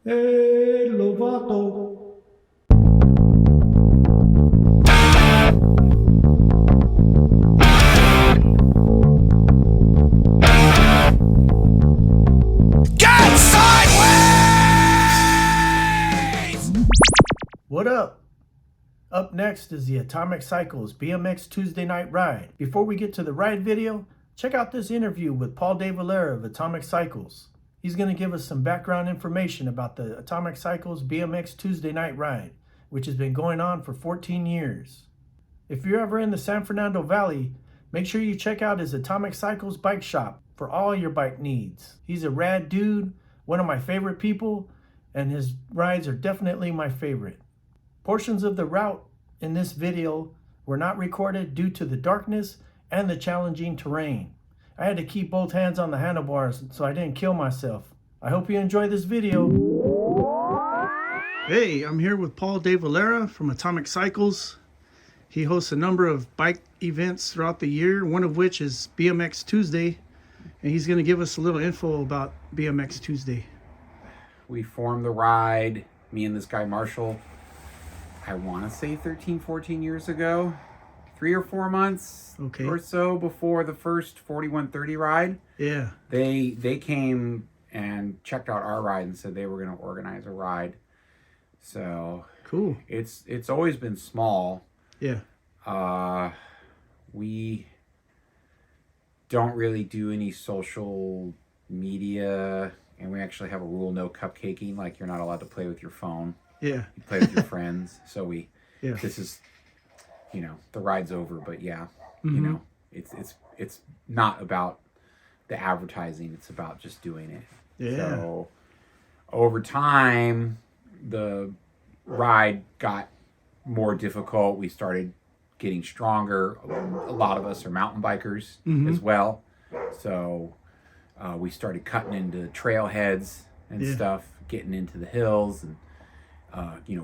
Ed Lovato. Get sideways! What up? Up next is the Atomic Cycles BMX Tuesday night ride. Before we get to the ride video, check out this interview with Paul de Valera of Atomic Cycles. He's going to give us some background information about the Atomic Cycles BMX Tuesday night ride, which has been going on for 14 years. If you're ever in the San Fernando Valley, make sure you check out his Atomic Cycles bike shop for all your bike needs. He's a rad dude, one of my favorite people, and his rides are definitely my favorite. Portions of the route in this video were not recorded due to the darkness and the challenging terrain. I had to keep both hands on the handlebars so I didn't kill myself. I hope you enjoy this video. Hey, I'm here with Paul de Valera from Atomic Cycles. He hosts a number of bike events throughout the year, one of which is BMX Tuesday, and he's going to give us a little info about BMX Tuesday. We formed the ride, me and this guy Marshall, I want to say 13, 14 years ago. 3 or 4 months or so before the first 4130 ride. Yeah. They came and checked out our ride and said they were going to organize a ride. So cool. It's always been small. Yeah. We don't really do any social media, and we actually have a rule: no cupcaking. Like, you're not allowed to play with your phone. Yeah. You play with your friends. So yeah. This is, the ride's over, but yeah, Mm-hmm. it's not about the advertising. It's about just doing it. Yeah. So over time, the ride got more difficult. We started getting stronger. A lot of us are mountain bikers as well. So we started cutting into trailheads and stuff, getting into the hills and,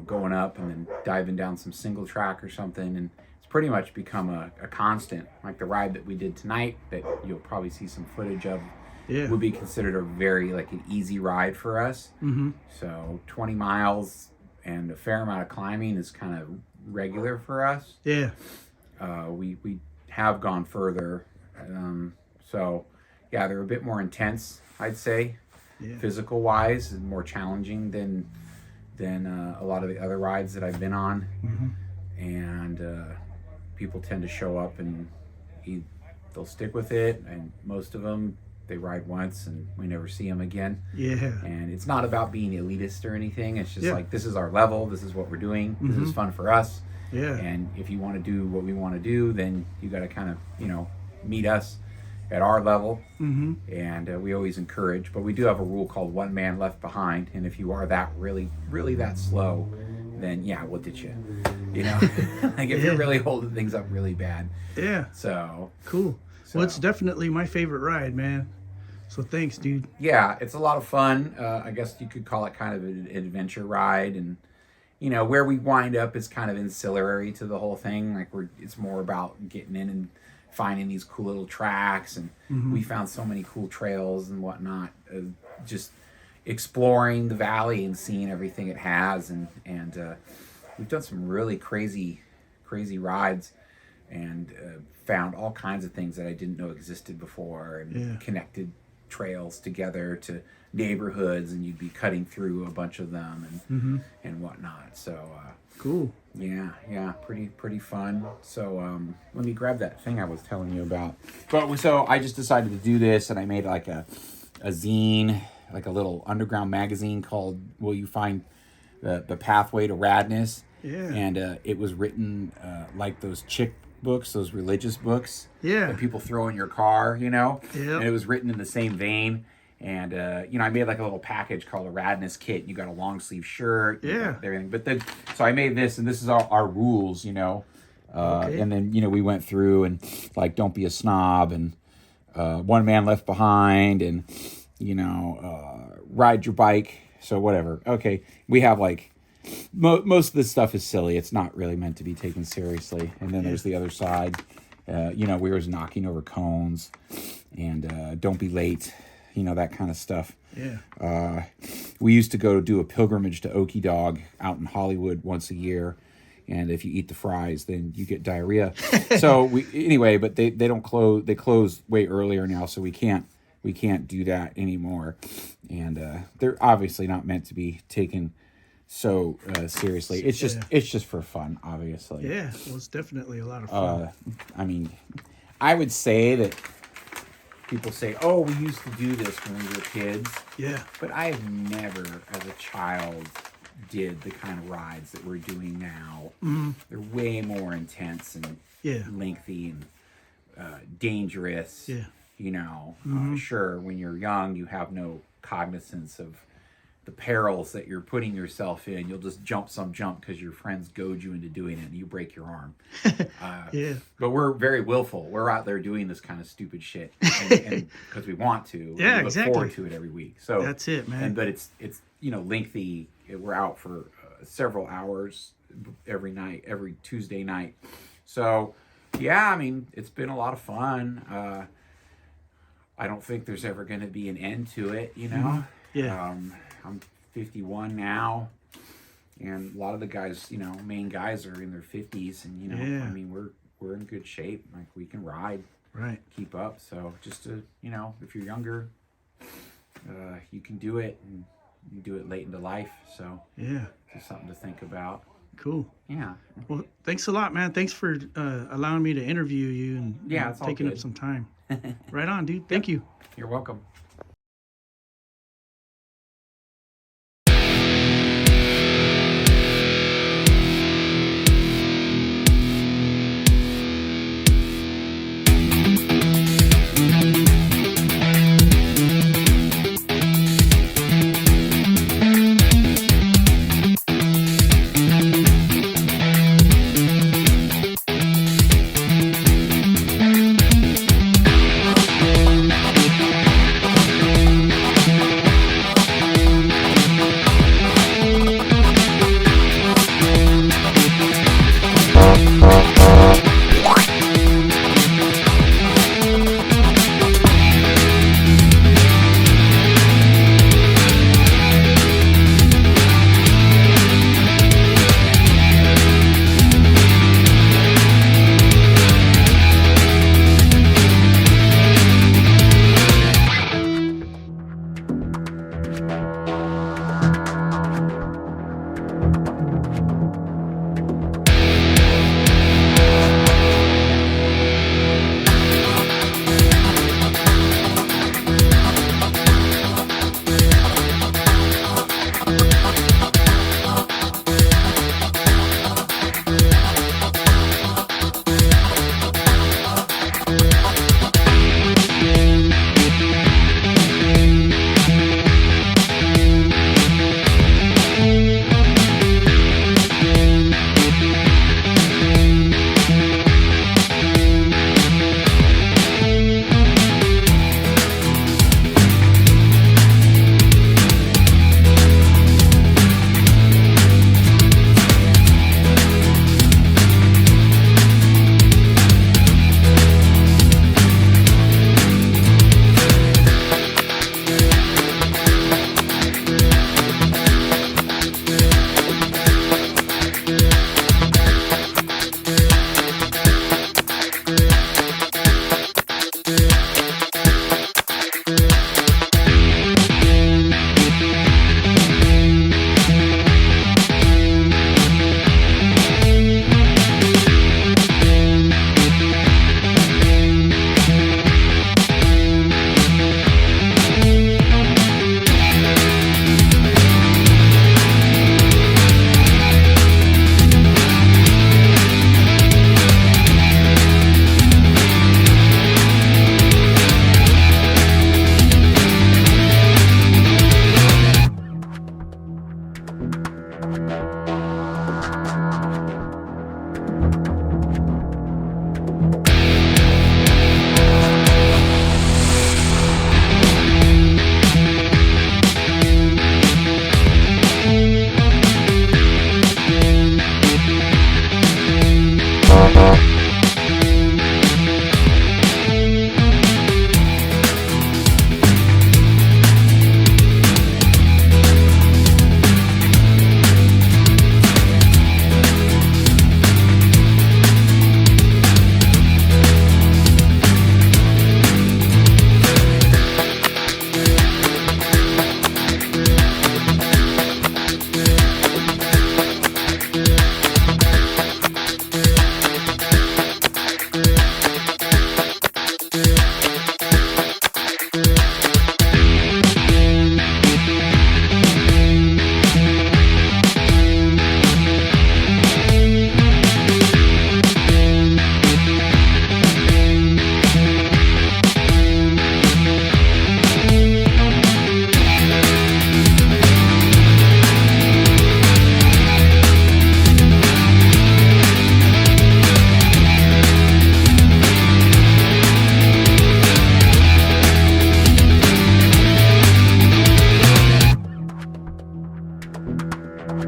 going up and then diving down some single track or something. And it's pretty much become a constant. Like the ride that we did tonight that you'll probably see some footage of would be considered a very an easy ride for us. Mm-hmm. So 20 miles and a fair amount of climbing is kind of regular for us. Yeah. We have gone further. So yeah, they're a bit more intense, I'd say, physical wise, and more challenging than a lot of the other rides that I've been on. Mm-hmm. And people tend to show up and they'll stick with it, and most of them, they ride once and we never see them again. Yeah. And it's not about being elitist or anything. It's just this is our level. This is what we're doing. This is fun for us. Yeah. And if you want to do what we want to do, then you got to kind of, meet us at our level. Mm-hmm. And we always encourage, but we do have a rule called one man left behind. And if you are that really, really that slow, then we'll ditch you. If you're really holding things up really bad. Yeah. So cool. Well, it's definitely my favorite ride, man. So thanks, dude. Yeah, it's a lot of fun. I guess you could call it kind of an adventure ride, and where we wind up is kind of ancillary to the whole thing. It's more about getting in and finding these cool little tracks, and we found so many cool trails and whatnot. Just exploring the valley and seeing everything it has, and we've done some really crazy rides, and found all kinds of things that I didn't know existed before, and connected trails together to neighborhoods, and you'd be cutting through a bunch of them and whatnot. So cool. Yeah, pretty fun. So let me grab that thing I was telling you about. But so I just decided to do this, and I made like a zine, like a little underground magazine called Will You Find the Pathway to Radness. Yeah. And it was written like those chick books, those religious books that people throw in your car, Yeah. And it was written in the same vein. And I made like a little package called a Radness kit. You got a long sleeve shirt, everything. But then, so I made this, and this is our rules, And then we went through and don't be a snob, and one man left behind, and ride your bike. So whatever. Okay, we have most of this stuff is silly. It's not really meant to be taken seriously. And then there's the other side. We was knocking over cones, and don't be late. that kind of stuff. Yeah. We used to go do a pilgrimage to Okie Dog out in Hollywood once a year. And if you eat the fries, then you get diarrhea. So but they don't close. They close way earlier now, so we can't do that anymore. And they're obviously not meant to be taken so seriously. It's just for fun, obviously. Yeah, well, it's definitely a lot of fun. I mean, I would say that people say, "Oh, we used to do this when we were kids." Yeah. But I have never, as a child, did the kind of rides that we're doing now. They're way more intense and lengthy and dangerous. Yeah. Sure, when you're young, you have no cognizance of the perils that you're putting yourself in. You'll just jump because your friends goad you into doing it and you break your arm. Yeah. But we're very willful. We're out there doing this kind of stupid shit and because we want to. Yeah, we look forward to it every week. So that's it, man. But it's lengthy. We're out for several hours every night, every Tuesday night. So yeah, I mean, it's been a lot of fun. I don't think there's ever going to be an end to it, Yeah. I'm 51 now, and a lot of the guys, main guys are in their 50s, and I mean, we're in good shape. Like, we can ride, right, keep up. So just to, if you're younger, you can do it, and you do it late into life. So yeah, just something to think about. Cool. Yeah. Well, thanks a lot, man. Thanks for allowing me to interview you and it's all taking good. up some time. Right on, dude. Thank you. You're welcome. Let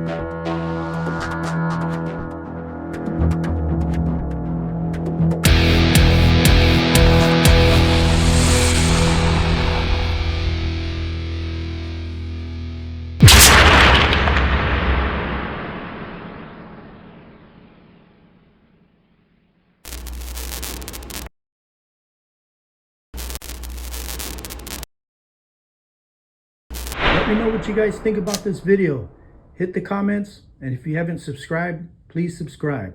me know what you guys think about this video. Hit the comments, and if you haven't subscribed, please subscribe.